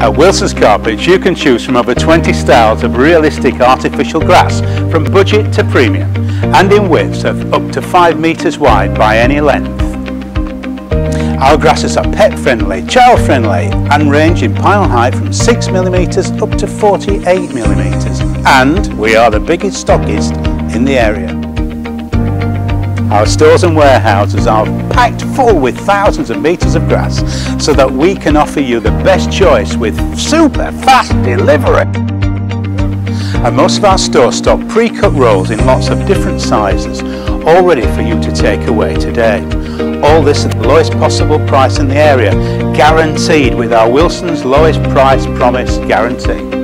At Wilson's Carpets you can choose from over 20 styles of realistic artificial grass, from budget to premium, and in widths of up to 5 metres wide by any length. Our grasses are pet friendly, child friendly, and range in pile height from 6mm up to 48mm, and we are the biggest stockist in the area. Our stores and warehouses are packed full with thousands of metres of grass so that we can offer you the best choice with super fast delivery. And most of our stores stock pre-cut rolls in lots of different sizes, all ready for you to take away today. All this at the lowest possible price in the area, guaranteed with our Wilson's lowest price promise guarantee.